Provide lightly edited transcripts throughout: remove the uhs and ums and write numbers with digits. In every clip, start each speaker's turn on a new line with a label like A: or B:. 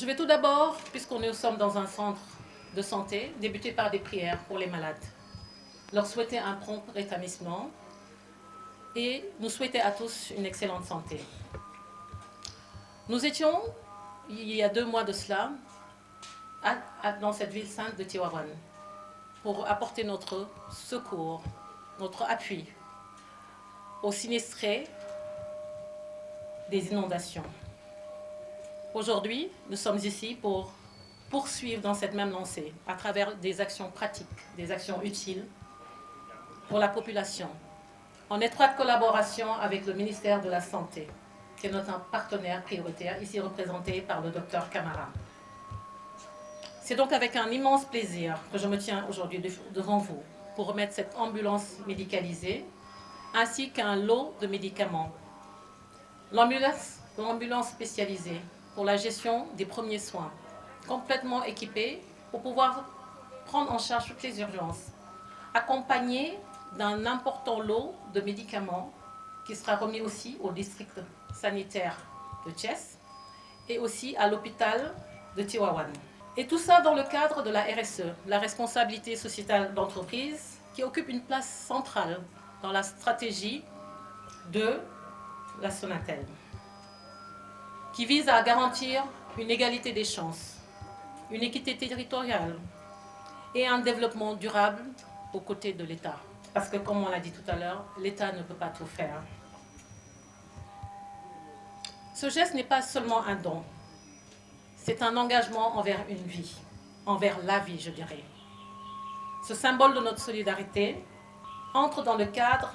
A: Je vais tout d'abord, puisqu'on nous sommes dans un centre de santé, débuter par des prières pour les malades, leur souhaiter un prompt rétablissement et nous souhaiter à tous une excellente santé. Nous étions, il y a 2 mois de cela, dans cette ville sainte de Tivaouane pour apporter notre secours, notre appui aux sinistrés des inondations. Aujourd'hui, nous sommes ici pour poursuivre dans cette même lancée à travers des actions pratiques, des actions utiles pour la population, en étroite collaboration avec le ministère de la Santé, qui est notre partenaire prioritaire, ici représenté par le docteur Camara. C'est donc avec un immense plaisir que je me tiens aujourd'hui devant vous pour remettre cette ambulance médicalisée ainsi qu'un lot de médicaments. L'ambulance spécialisée pour la gestion des premiers soins, complètement équipée pour pouvoir prendre en charge toutes les urgences, accompagnée d'un important lot de médicaments qui sera remis aussi au district sanitaire de Thiès et aussi à l'hôpital de Tivaouane. Et tout ça dans le cadre de la RSE, la responsabilité sociétale d'entreprise, qui occupe une place centrale dans la stratégie de la Sonatel, qui vise à garantir une égalité des chances, une équité territoriale et un développement durable aux côtés de l'État. Parce que, comme on l'a dit tout à l'heure, l'État ne peut pas tout faire. Ce geste n'est pas seulement un don, c'est un engagement envers une vie, envers la vie, je dirais. Ce symbole de notre solidarité entre dans le cadre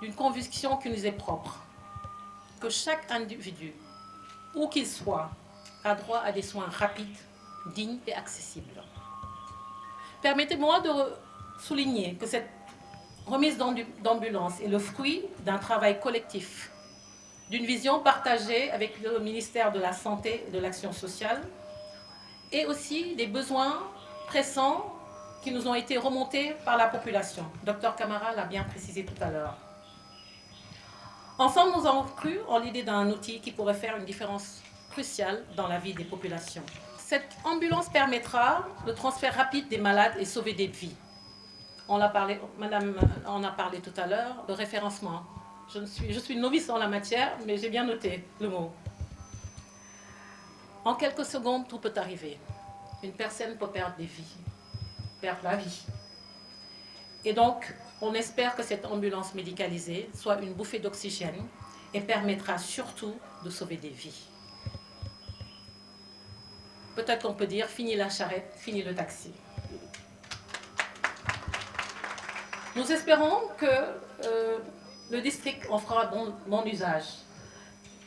A: d'une conviction qui nous est propre, que chaque individu, où qu'il soit, a droit à des soins rapides, dignes et accessibles. Permettez-moi de souligner que cette remise d'ambulance est le fruit d'un travail collectif, d'une vision partagée avec le ministère de la Santé et de l'Action sociale, et aussi des besoins pressants qui nous ont été remontés par la population. Dr Camara l'a bien précisé tout à l'heure. Ensemble, nous avons cru en l'idée d'un outil qui pourrait faire une différence cruciale dans la vie des populations. Cette ambulance permettra le transfert rapide des malades et sauver des vies. Madame en a parlé tout à l'heure, le référencement. Je suis novice en la matière, mais j'ai bien noté le mot. En quelques secondes, tout peut arriver. Une personne peut perdre des vies, perdre la vie. Et donc, on espère que cette ambulance médicalisée soit une bouffée d'oxygène et permettra surtout de sauver des vies. Peut-être qu'on peut dire, fini la charrette, fini le taxi. Nous espérons que le district en fera bon usage.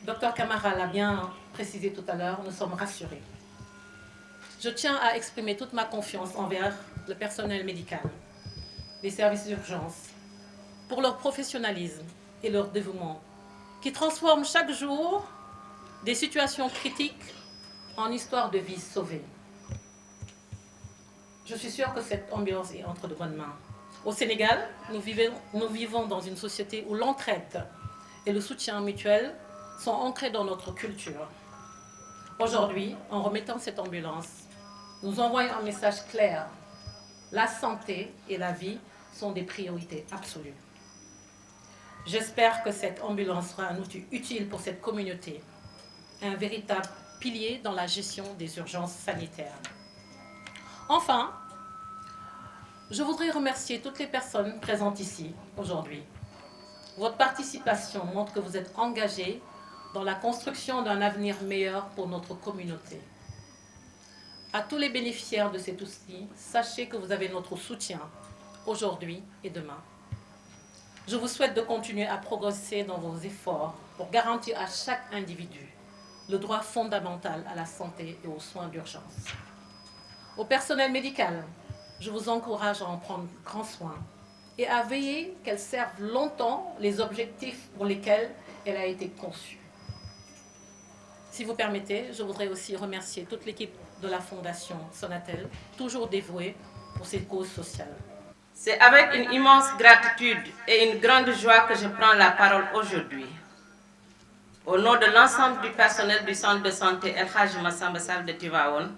A: Dr Camara l'a bien précisé tout à l'heure, nous sommes rassurés. Je tiens à exprimer toute ma confiance envers le personnel médical, les services d'urgence, pour leur professionnalisme et leur dévouement, qui transforment chaque jour des situations critiques en histoire de vie sauvée. Je suis sûre que cette ambulance est entre de bonnes mains. Au Sénégal, nous vivons dans une société où l'entraide et le soutien mutuel sont ancrés dans notre culture. Aujourd'hui, en remettant cette ambulance, nous envoyons un message clair. La santé et la vie sont des priorités absolues. J'espère que cette ambulance sera un outil utile pour cette communauté, un véritable pilier dans la gestion des urgences sanitaires. Enfin, je voudrais remercier toutes les personnes présentes ici aujourd'hui. Votre participation montre que vous êtes engagés dans la construction d'un avenir meilleur pour notre communauté. À tous les bénéficiaires de cet outil, sachez que vous avez notre soutien aujourd'hui et demain. Je vous souhaite de continuer à progresser dans vos efforts pour garantir à chaque individu le droit fondamental à la santé et aux soins d'urgence. Au personnel médical, je vous encourage à en prendre grand soin et à veiller qu'elle serve longtemps les objectifs pour lesquels elle a été conçue. Si vous permettez, je voudrais aussi remercier toute l'équipe de la Fondation Sonatel, toujours dévouée pour ces causes sociales.
B: C'est avec une immense gratitude et une grande joie que je prends la parole aujourd'hui. au nom de l'ensemble du personnel du centre de santé El Hadj Massamba Sall de Tivaouane,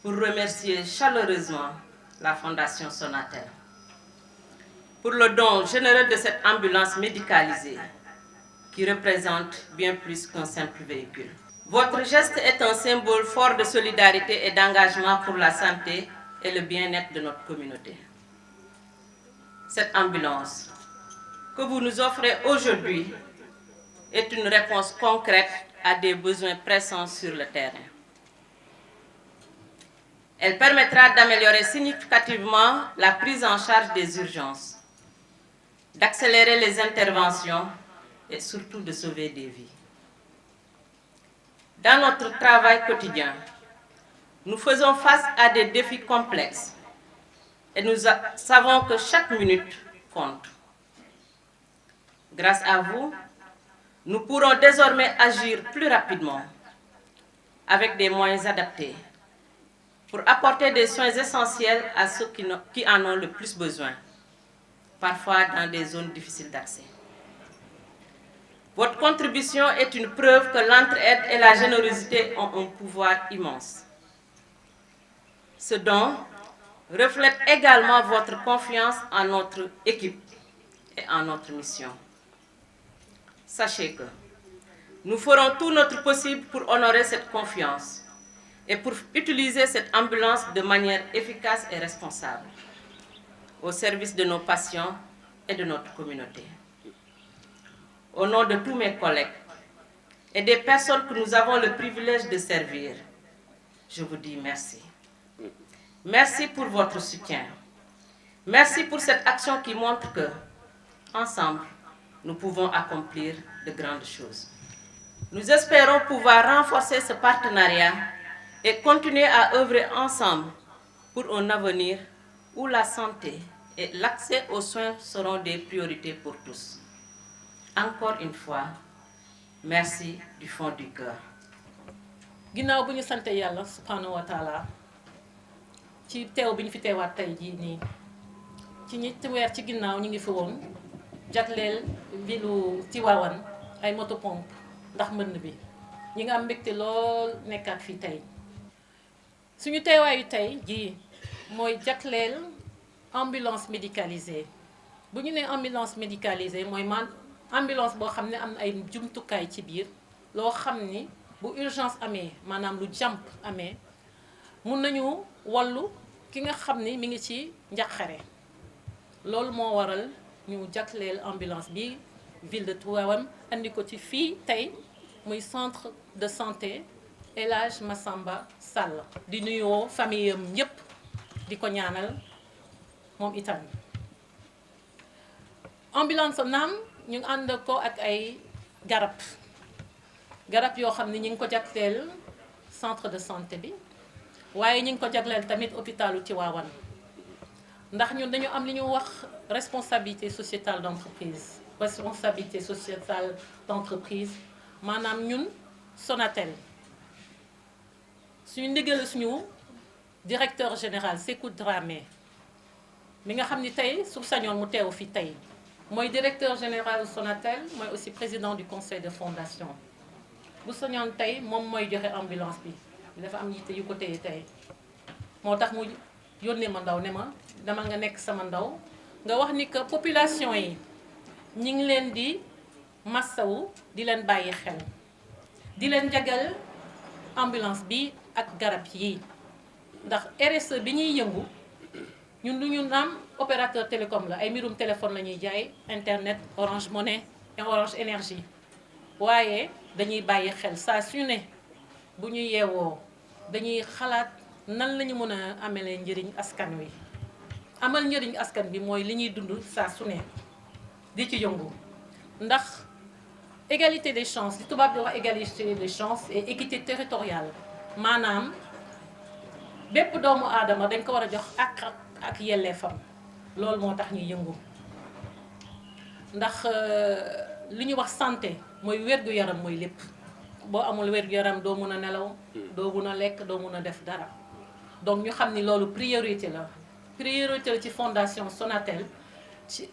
B: pour remercier chaleureusement la Fondation Sonatel pour le don généreux de cette ambulance médicalisée qui représente bien plus qu'un simple véhicule. Votre geste est un symbole fort de solidarité et d'engagement pour la santé et le bien-être de notre communauté. Cette ambulance que vous nous offrez aujourd'hui est une réponse concrète à des besoins pressants sur le terrain. Elle permettra d'améliorer significativement la prise en charge des urgences, d'accélérer les interventions et surtout de sauver des vies. Dans notre travail quotidien, nous faisons face à des défis complexes et nous savons que chaque minute compte. Grâce à vous, nous pourrons désormais agir plus rapidement avec des moyens adaptés pour apporter des soins essentiels à ceux qui en ont le plus besoin, parfois dans des zones difficiles d'accès. Votre contribution est une preuve que l'entraide et la générosité ont un pouvoir immense. Ce don reflète également votre confiance en notre équipe et en notre mission. Sachez que nous ferons tout notre possible pour honorer cette confiance et pour utiliser cette ambulance de manière efficace et responsable, au service de nos patients et de notre communauté. Au nom de tous mes collègues et des personnes que nous avons le privilège de servir, je vous dis merci. Merci pour votre soutien. Merci pour cette action qui montre que, ensemble, nous pouvons accomplir de grandes choses. Nous espérons pouvoir renforcer ce partenariat et continuer à œuvrer ensemble pour un avenir où la santé et l'accès aux soins seront des priorités pour tous. Encore une fois, merci du fond du cœur.
A: ginnaaw bu ñu sante yàlla subhanahu wa taala ci teew bi ñu fi teewaat tey jii nii ci ñetti weer ci ginnaaw ñu ngi fi woon jagleel vilu Tivaouane ay moto pompe ndax mbënn bi ñi nga am mbégte lool nekkaat fii tey suñu teewaayu tey jii mooy jagleel ambulance médicalisée bu ñu nee ambulance médicalisée mooy ambulance boo xam ne am na ay jumtukaay ci biir loo xam ni bu urgence amee maanaam lu jàmp amee mun nañu wallu ki nga xam ni mi ngi ci njaqare loolu moo waral ñu jagleel ambulance bi ville de Tivaouane andi ko ci fii tey muy centre de santé El Hadj Massamba Sall di nuyoo famille am ñëpp di ko ñaanal moom itam ambulance naam ñu ngi ànd ko ak ay garab yoo xam ne ñu ngi ko jagleel centre de santé bi waaye ñu ngi ko jagleel tamit hôpitalu Tivaouane ndax ñun dañu am li ñu wax responsabilité sociétale d'entreprise maanaam ñun Sonatel suñu ndigal suñu directeur général Sékou Dramé mi nga xam ni tey su sañoon mu teew fi tey mooy directeur général Sonatel mooy aussi président du conseil de fondation bu sañoon tey moom mooy joxe ambulance bi dafa am yitte yu ko téye tey moo tax mu yónnee ma ndaw ne ma dama nga nekk sama ndaw nga wax ni que population yi ñi ngi leen di massawu di leen bàyyi xel di leen jagal ambulance bi ak garab yi ndax RSE bi ñuy yëngu ñun du ñu naam opérateur télécom la ay mbirum téléphone la ñuy jaay internet Orange Money et Orange Énergie waaye dañuy bàyyi xel saa su ne bu ñu yeewoo dañuy xalaat nan la ñu mën a amalee njëriñ askan wi amal njëriñ askan bi mooy li ñuy dund saa su ne di ci yëngu ndax égalité des chances li tubaab di wax égalité des chances et équité territoriale maanaam bépp doomu aadama dañ ko war a jox ak yelleefam loolu moo tax ñuy yëngu ndax li ñu wax santé mooy wér-gu-yaram mooy lépp boo amul wér-gu-yaram doo mun a nelaw doo mun a lekk doo mun a def dara donc ñu xam ni loolu priorité la ci fondation Sonatel ci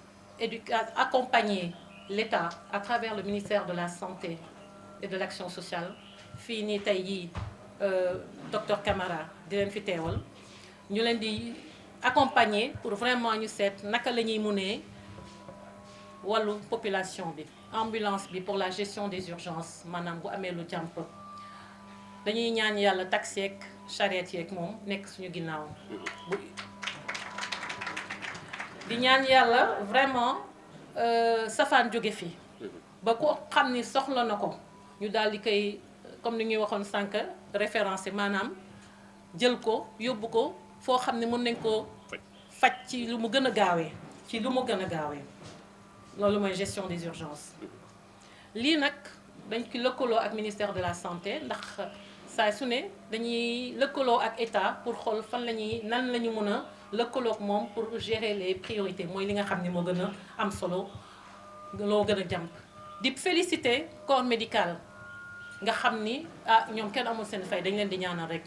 A: accompagner l'État à travers le ministère de la Santé et de l'Action sociale fii nii tey jii docteur Camara di leen fi teewal ñu leen di accompagner pour vraiment ñu seet naka la ñuy mënee wàllu population bi ambulance bi pour la gestion des urgences maanaam bu amee lu jàmp dañuy ñaan yàlla taxi yeeg charrette yeeg moom nekk suñu ginnaaw di ñaan yàlla vraiment safaan jóge fi ba ko xam ni soxla na ko ñu daal di koy comme ni ñuy waxoon sànq référencé maanaam jël ko yóbbu ko foo xam ne mën nañ koo faj ci lu mu gën a gaawee loolu mooy gestion des urgences lii nag dañ ki lëkkaloo ak ministère de la santé ndax saa su ne dañuy lëkkaloo ak état pour xool fan la ñuy nan la ñu mën a lëkkaloo ak moom pour gérer les priorités mooy li nga xam ne moo gën a am solo loo gën a jàmp di féliciter corps médical nga xam ni ñoom kenn amul seen fay dañ leen di ñaanal rek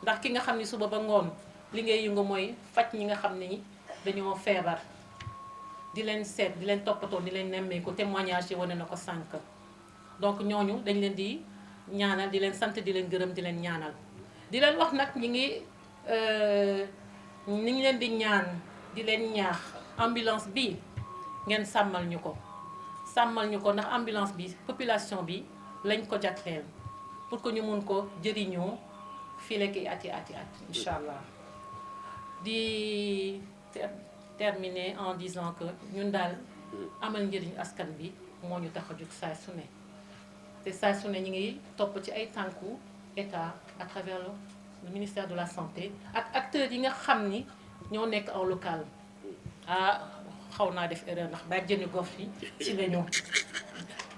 A: ndax ki nga xam ni suba ba ngoon li ngay yëngu mooy faj ñi nga xam ni dañoo feebar di leen seet di leen toppatoo di leen nemmeeku témoignage yi wane na ko sànq donc ñooñu dañ leen di ñaanal di leen sant di leen gërëm di leen ñaanal di leen wax nag ñi ngi leen di ñaan di leen ñaax ambulance bi ngeen sàmmal ñu ko ndax ambulance bi population bi lañ ko jagleel pour que ñu mun ko jëriñoo fii lekk ati incha allah di terminer en disant que ñun daal amal njëriñ askan bi moo ñu tax a jóg saa su ne te saa su ne ñu ngi topp ci ay tànku état à travers le ministère de la santé ak acteurs yi nga xam ni ñoo nekk en local xaw naa def erreur ndax bàjjenu gox yi ci la ñu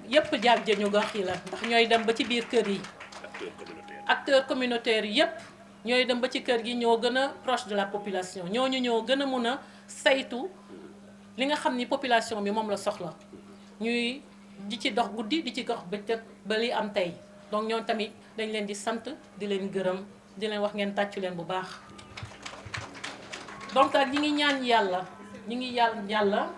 A: yëpp bàjjenu gox yi la ndax ñooy dem ba ci biir kër yi acteurs communautaires yi yëpp ñooy dem ba ci kër gi ñoo gën a proche de la population ñooñu ñoo gën a mun a saytu li nga xam ni population bi moom la soxla ñuy di ci dox guddi di ci dox bëccëg ba li am tey donc ñoom tamit dañ leen di sant di leen gërëm di leen wax ngeen tàccu leen bu baax donc ñi ngi ñaan yàlla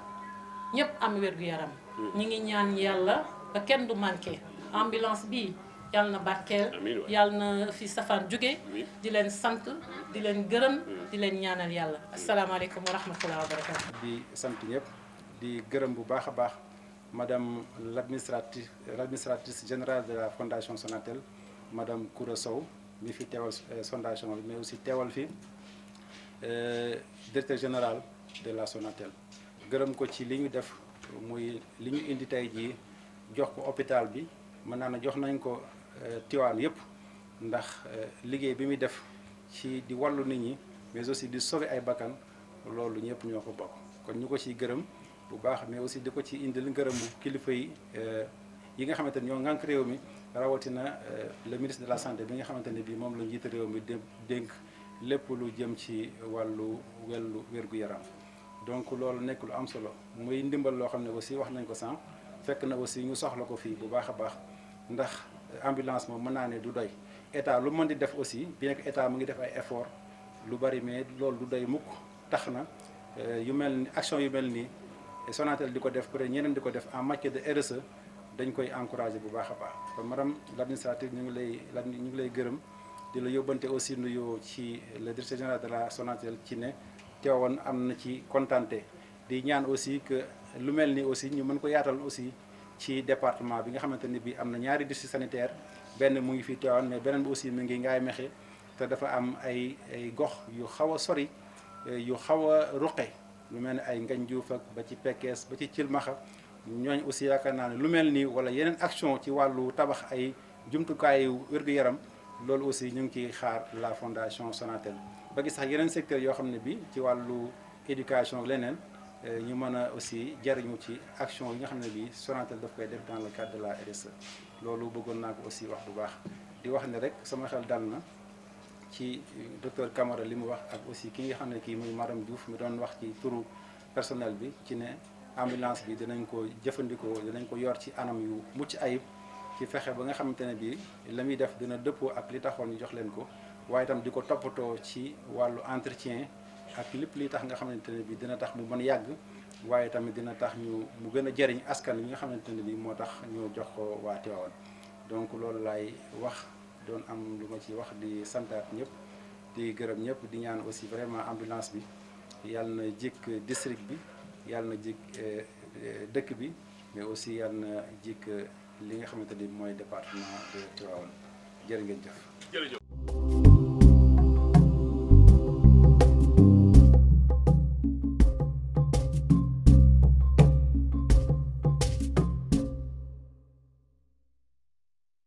A: ñëpp am wér-gu-yaram ñi ngi ñaan yàlla ba kenn du manqué ambulance bi yàlla na barkeel yàlla na fi safaan jóge di leen sant di leen gërëm di leen ñaanal yàlla asalaamaaleykum wa rahmatulah wa barakatu
C: di sant ñëpp di gërëm bu baax a baax madame l'administratrice générale de la fondation Sonatel madame Koura Sow mi fi teewal fondation bi mais aussi teewal fi directeur général de la Sonatel gërëm ko ci li ñu def muy li ñu indi tey jii jox ko hôpital bi mën naa ne jox nañ ko Tivaouane yëpp ndax liggéey bi muy def ci di wàllu nit ñi mais aussi di sauver ay bakkan loolu ñëpp ñoo ko bokk kon ñu ko ciy gërëm bu baax mais aussi di ko ci indil ngërëmu kilifa yi nga xamante ni ñoo ŋànk réew mi rawatina le ministre de la santé bi nga xamante ne bii moom la njiite réew mi dénk lépp lu jëm ci wàllu wér-gu-yaram donc loolu nekk lu am solo muy ndimbal loo xam ne aussi wax nañ ko sànq fekk na aussi ñu soxla ko fii bu baax a baax ndax ambulance moom mën naa ne du doy état lu mën di def aussi bien que état mu ngi def ay effort lu bari mais loolu du doy mukk tax na yu mel ni action yu mel nii Sonatel di ko def peut-être ñeneen di ko def en matière de RSE dañ koy encourager bu baax a baax kon madame l'administratrice ñu ngi lay gërëm di la yóbbante aussi nuyoo ci le directeur général de la Sonatel ci ne teewoon am na ci kontante di ñaan aussi que lu mel ni aussi ñu mën ko yaatal aussi ci département bi nga xamante ni bii am na ñaari district sanitaire benn mu ngi fii Tivaouane mais beneen bi aussi mu ngi Ngaye Mékhé te dafa am ay gox yu xaw a sori yu xaw a ruqe lu mel ni ay Ngagne Diouf ak ba ci Pekes ba ci Thilmakha ñooñ aussi yaakaar naa ne lu mel nii wala yeneen action ci wàllu tabax ay jumtukaayu wér-gu-yaram loolu aussi ñu ngi ciy xaar la fondation Sonatel ba gis sax yeneen secteur yoo xam ne bi ci wàllu éducation leneen ñu mën a aussi jariñu ci action yi nga xam ne bii Sonatel daf koy def dans le cadre de la RSE loolu bëggoon naa ko aussi wax bu baax di wax ne rek sama xel dal na ci docteur Camara li mu wax ak aussi ki nga xam ne kii muy madame Diouf mi doon wax ci turu personnel bi ci ne ambulance bi dinañ ko jëfandikoo dinañ ko yor ci anam yu mucc ayib ci fexe ba nga xamante ne bii la muy def dina dëppoo ak li taxoon ñu jox leen ko waaye itam di ko toppatoo ci wàllu entretien ak lépp li tax nga xamante ne bii dina tax mu mën yàgg waaye tamit dina tax mu gën a jëriñ askan wi nga xamante ne bii moo tax ñu jox ko waa Tivaouane. donc loolu laay wax doon am lu ma ci wax di santaat ñëpp di gërëm ñëpp di ñaan aussi vraiment ambulance bi yàlla na jik district bi yàlla na jik dëkk bi mais aussi yàlla na jik li nga xamante ni mooy département de Tivaouane jërë ngeen jëf.